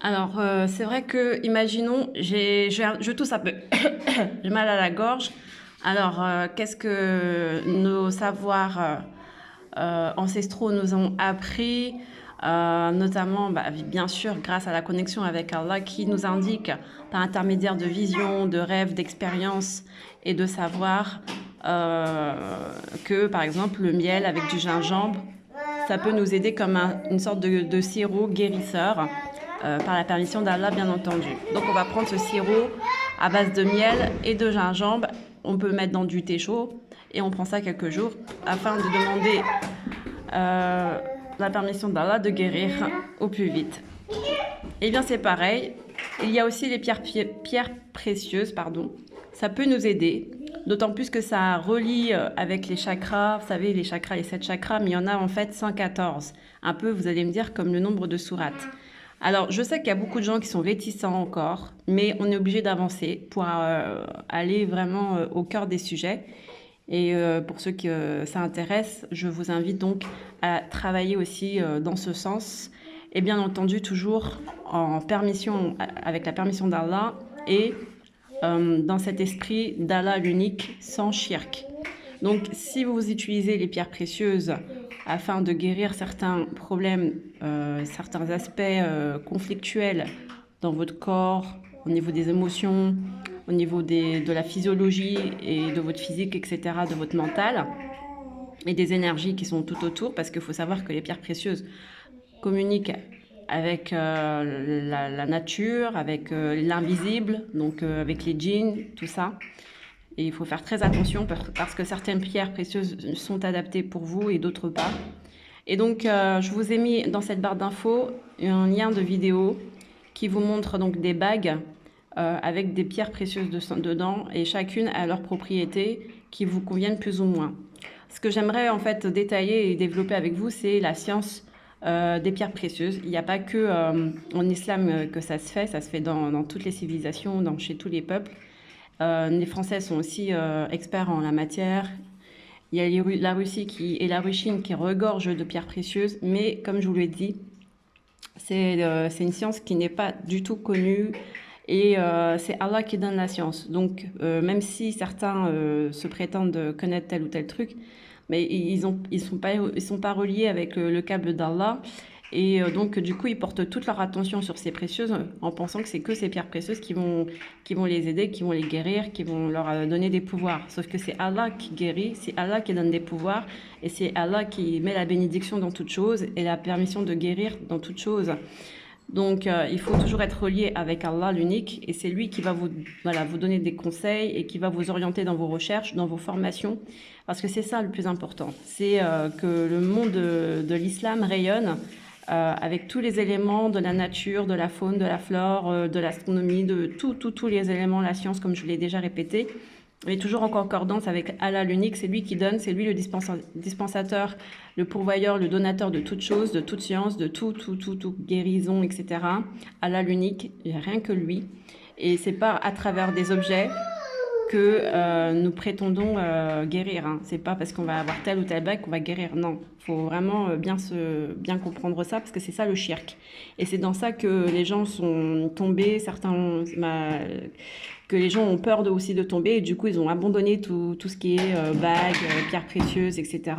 Alors, c'est vrai que, imaginons, je tousse un peu, j'ai mal à la gorge. Alors, qu'est-ce que nos savoirs ancestraux nous ont appris, notamment, bah, bien sûr, grâce à la connexion avec Allah, qui nous indique, par intermédiaire de visions, de rêves, d'expériences et de savoir, euh, que, par exemple, le miel avec du gingembre, ça peut nous aider comme une sorte de sirop guérisseur, par la permission d'Allah, bien entendu. Donc on va prendre ce sirop à base de miel et de gingembre. On peut mettre dans du thé chaud et on prend ça quelques jours afin de demander la permission d'Allah de guérir au plus vite. Et bien c'est pareil. Il y a aussi les pierres précieuses, pardon. Ça peut nous aider, d'autant plus que ça relie avec les chakras. Vous savez, les chakras, les 7 chakras, mais il y en a en fait 114. Un peu, vous allez me dire, comme le nombre de sourates. Alors, je sais qu'il y a beaucoup de gens qui sont réticents encore, mais on est obligé d'avancer pour aller vraiment au cœur des sujets. Et pour ceux que ça intéresse, je vous invite donc à travailler aussi dans ce sens. Et bien entendu, toujours en permission, avec la permission d'Allah et dans cet esprit d'Allah l'unique, sans shirk. Donc, si vous utilisez les pierres précieuses afin de guérir certains problèmes, certains aspects conflictuels dans votre corps, au niveau des émotions, au niveau de la physiologie et de votre physique, etc., de votre mental, et des énergies qui sont tout autour, parce qu'il faut savoir que les pierres précieuses communiquent avec la nature, avec l'invisible, donc avec les djinns, tout ça. Et il faut faire très attention parce que certaines pierres précieuses sont adaptées pour vous et d'autres pas. Et donc, je vous ai mis dans cette barre d'infos un lien de vidéo qui vous montre donc des bagues avec des pierres précieuses dedans et chacune a leurs propriétés qui vous conviennent plus ou moins. Ce que j'aimerais en fait détailler et développer avec vous, c'est la science des pierres précieuses. Il n'y a pas que en islam que ça se fait dans toutes les civilisations, chez tous les peuples. Les Français sont aussi experts en la matière. Il y a la Russie et la Chine qui regorgent de pierres précieuses, mais comme je vous l'ai dit, c'est une science qui n'est pas du tout connue et c'est Allah qui donne la science. Donc même si certains se prétendent connaître tel ou tel truc, mais ils sont pas reliés avec le câble d'Allah. Et donc, du coup, ils portent toute leur attention sur ces précieuses en pensant que c'est que ces pierres précieuses qui vont les aider, qui vont les guérir, qui vont leur donner des pouvoirs. Sauf que c'est Allah qui guérit, c'est Allah qui donne des pouvoirs et c'est Allah qui met la bénédiction dans toute chose et la permission de guérir dans toute chose. Donc, il faut toujours être relié avec Allah l'unique et c'est lui qui va vous donner des conseils et qui va vous orienter dans vos recherches, dans vos formations. Parce que c'est ça le plus important. C'est que le monde de l'islam rayonne avec tous les éléments de la nature, de la faune, de la flore, de l'astronomie, de tous les éléments, la science, comme je l'ai déjà répété, mais toujours en concordance avec Allah l'unique. C'est lui qui donne, c'est lui le dispensateur, le pourvoyeur, le donateur de toutes choses, de toute science, de tout, guérison, etc. Allah l'unique, il n'y a rien que lui. Et c'est pas à travers des objets que nous prétendons guérir. Hein. C'est pas parce qu'on va avoir tel ou tel bac qu'on va guérir. Non, faut vraiment bien comprendre ça parce que c'est ça le shirk. Et c'est dans ça que les gens sont tombés. Que les gens ont peur aussi de tomber et du coup ils ont abandonné tout ce qui est bagues, pierres précieuses, etc.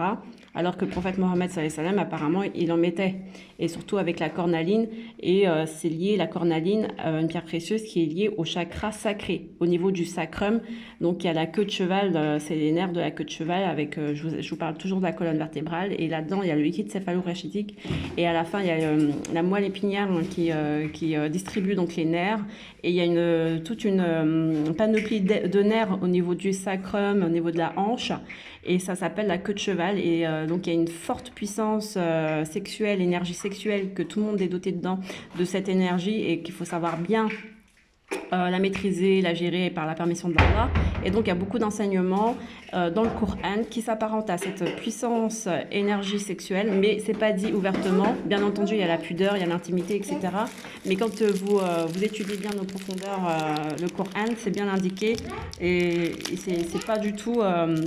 Alors que le prophète Mohammed sallallahu alayhi wa sallam, apparemment, il en mettait. Et surtout avec la cornaline. Et c'est lié, la cornaline, une pierre précieuse qui est liée au chakra sacré, au niveau du sacrum. Donc il y a la queue de cheval, c'est les nerfs de la queue de cheval. Avec, je vous parle toujours de la colonne vertébrale. Et là-dedans, il y a le liquide céphalo-rachitique. Et à la fin, il y a la moelle épinière qui distribue donc les nerfs. Et il y a toute une panoplie de nerfs au niveau du sacrum, au niveau de la hanche. Et ça s'appelle la queue de cheval. Et donc, il y a une forte puissance sexuelle, énergie sexuelle, que tout le monde est doté dedans, de cette énergie et qu'il faut savoir bien la maîtriser, la gérer par la permission d'Allah. Et donc, il y a beaucoup d'enseignements dans le Coran qui s'apparentent à cette puissance énergie sexuelle, mais c'est pas dit ouvertement. Bien entendu, il y a la pudeur, il y a l'intimité, etc. Mais quand vous étudiez bien en profondeur le Coran, c'est bien indiqué et c'est pas du tout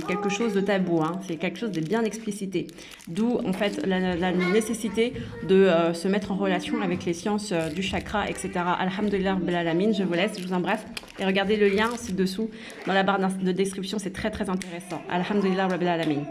quelque chose de tabou, hein. C'est quelque chose de bien explicité. D'où, en fait, la nécessité de se mettre en relation avec les sciences du chakra, etc. Alhamdulillah Rabbil Alamin, je vous laisse, je vous embrasse. Et regardez le lien ci-dessous dans la barre de description, c'est très très intéressant. Alhamdulillah Rabbil Alamin.